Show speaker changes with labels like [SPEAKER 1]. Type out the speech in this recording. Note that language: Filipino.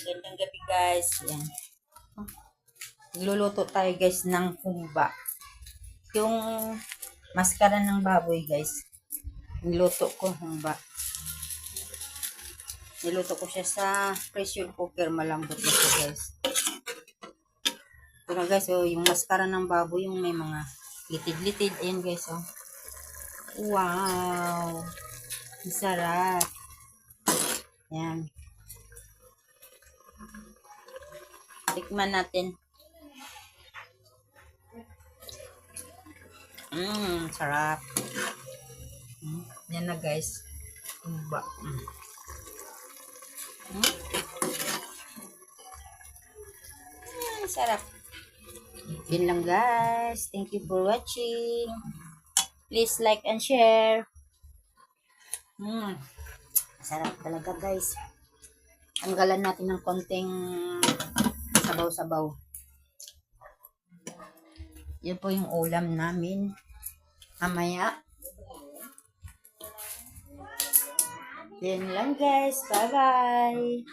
[SPEAKER 1] Magandang gabi guys. Yan. Nagluluto tayo guys ng humba. Yung maskara ng baboy guys. Niluto ko humba. Niluto ko siya sa pressure cooker. Malambot na siya guys. Ito na guys, oh, yung maskara ng baboy, yung may mga litid-litid. Ayan guys, oh. Wow! Ang sarap. Ayan. Tikman natin. Sarap. Yan na guys. Humba. Sarap. Yun lang guys. Thank you for watching. Please like and share. Sarap talaga guys. Tanggalan natin ng konting sabaw-sabaw. Yun po yung ulam namin. Mamaya. Yan lang guys. Bye-bye.